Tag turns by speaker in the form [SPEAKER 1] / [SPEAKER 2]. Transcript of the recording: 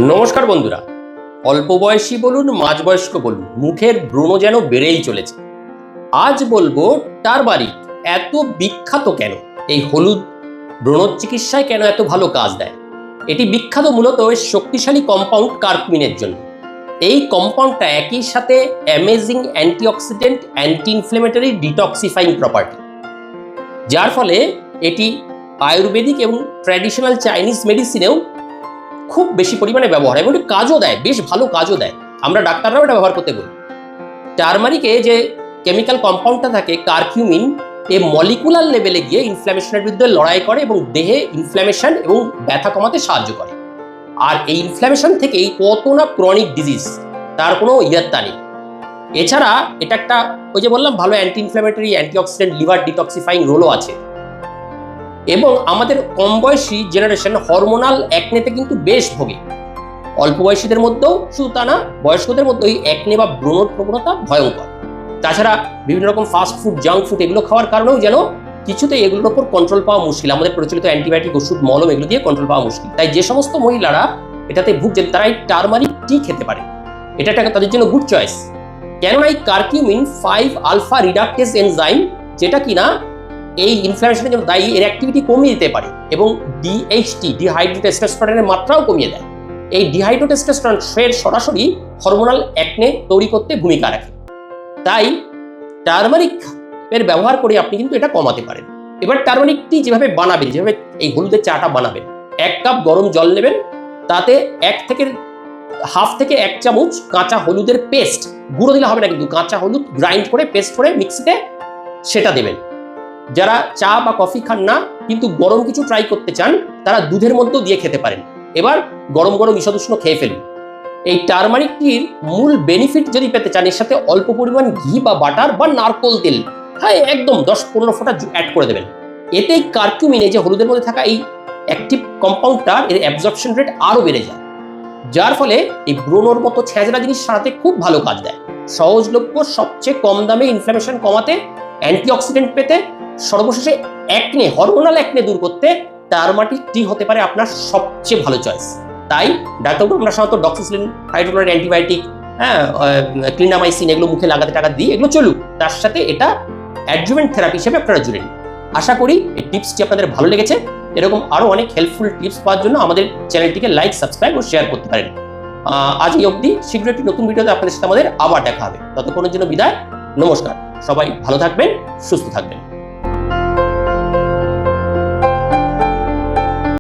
[SPEAKER 1] নমস্কার বন্ধুরা, অল্প বয়সী বলুন মাঝবয়স্ক বলুন, মুখের ব্রণ যেন বেড়েই চলেছে। আজ বলবো টারমারিক এত বিখ্যাত কেন, এই হলুদ ব্রণ চিকিৎসায় কেন এত ভালো কাজ দেয়। এটি বিখ্যাত মূলত শক্তিশালী কম্পাউন্ড কারকুমিনের জন্য। এই কম্পাউন্ডটা একই সাথে amazing antioxidant, anti inflammatory, detoxifying property, যার ফলে এটি আয়ুর্বেদিক এবং ট্র্যাডিশনাল চাইনিজ মেডিসিনেও খুব বেশি পরিমাণে ব্যবহার হয় এবং এটি কাজও দেয়, বেশ ভালো কাজও দেয়। আমরা ডাক্তাররাও এটা ব্যবহার করতে বলি। টারমারিকে যে কেমিক্যাল কম্পাউন্ডটা থাকে কারকিউমিন, এ মলিকুলার লেভেলে গিয়ে ইনফ্ল্যামেশনের বিরুদ্ধে লড়াই করে এবং দেহে ইনফ্ল্যামেশন এবং ব্যথা কমাতে সাহায্য করে। আর এই ইনফ্ল্যামেশন থেকেই কত না ক্রনিক ডিজিজ, তার কোনো ইয়াত্তা নেই। এছাড়া এটা একটা ওই যে বললাম ভালো anti inflammatory, antioxidant, liver detoxifying রোলও আছে। এবং আমাদের কম বয়সী জেনারেশন হরমোনাল অ্যাকনেতে কিন্তু বেশ ভোগে। অল্প বয়সীদের মধ্যেও শুধু তা না, বয়স্কদের মধ্যে ওই অ্যাকনে বা ব্রণর প্রবণতা ভয়ঙ্কর। তাছাড়া বিভিন্ন রকম ফাস্ট ফুড, জাঙ্ক ফুড এগুলো খাওয়ার কারণেও যেন কিছুতেই এগুলোর উপর কন্ট্রোল পাওয়া মুশকিল। আমাদের প্রচলিত অ্যান্টিবায়োটিক ওষুধ, মলম এগুলো দিয়ে কন্ট্রোল পাওয়া মুশকিল। তাই যে সমস্ত মহিলারা এটাতে ভুগছেন তারা এই টারমারিক টি খেতে পারে। এটা একটা তাদের জন্য গুড চয়েস। কেননা এই কারকিউমিন 5 আলফা রিডাক্টেজ এনজাইম, যেটা কিনা এই ইনফ্ল্যামেশনের জন্য দায়ী, এর অ্যাক্টিভিটি কমিয়ে দিতে পারে এবং ডিএইচটি, ডিহাইড্রোটেস্টোস্টেরনের মাত্রাও কমিয়ে দেয়। এই ডিহাইড্রোটেস্টোস্টেরন সরাসরি হরমোনাল অ্যাকনে তৈরি করতে ভূমিকা রাখে। তাই টারমারিক এর ব্যবহার করে আপনি কিন্তু এটা কমাতে পারেন। এবার টারমারিক টি যেভাবে বানাবেন, যেভাবে এই হলুদের চাটা বানাবেন, 1 কাপ গরম জল নেবেন, তাতে 1 থেকে 1 চামচ কাঁচা হলুদের পেস্ট, গুঁড়ো দিলে হবে না কিন্তু, কাঁচা হলুদ গ্রাইন্ড করে পেস্ট করে মিক্সিতে সেটা দেবেন। যারা চা বা কফি খান না কিন্তু গরম কিছু ট্রাই করতে চান, তারা দুধের মধ্যেও দিয়ে খেতে পারেন। এবার গরম গরম ঈষদুষ্ণ খেয়ে ফেলুন। এই টারমারিক টির মূল বেনিফিট যদি পেতে চান, এর সাথে অল্প পরিমাণ ঘি বা বাটার বা নারকোল তেল, হ্যাঁ একদম 10-15 ফোঁটা অ্যাড করে দেবেন। এতে কারকিউমিন, যে হলুদের মধ্যে থাকা এই অ্যাক্টিভ কম্পাউন্ডটার এর অ্যাবজর্পশন রেট আরও বেড়ে যায়, যার ফলে এই ব্রণর মতো ছেঁচড়া জিনিস সারাতে খুব ভালো কাজ দেয়। সহজলভ্য, সবচেয়ে কম দামে ইনফ্ল্যামেশন কমাতে, অ্যান্টিঅক্সিডেন্ট পেতে, সর্বশেষে অ্যাকনে, হরমোনাল অ্যাকনে দূর করতে টারমারিক টি হতে পারে আপনার সবচেয়ে ভালো চয়েস। তাই ডাক্তারবাবু আমরা সাধারণত ডক্সিসিলিন, হাইড্রোক্লোরাইড অ্যান্টিবায়োটিক, ক্লিনামাইসিন এগুলো মুখে লাগাতে টাকা দিই, এগুলো চলুক, তার সাথে এটা অ্যাডজুভেন্ট থেরাপি হিসেবে আপনারা জুড়ে নিন। আশা করি এই টিপসটি আপনাদের ভালো লেগেছে। এরকম আরও অনেক হেল্পফুল টিপস পাওয়ার জন্য আমাদের চ্যানেলটিকে লাইক, সাবস্ক্রাইব ও শেয়ার করতে পারেন। আজ এই অবধি, শীঘ্রই একটি নতুন ভিডিওতে আপনাদের সাথে আমাদের আবার দেখা হবে। ততক্ষণের জন্য বিদায়, নমস্কার। সবাই ভালো থাকবেন, সুস্থ থাকবেন।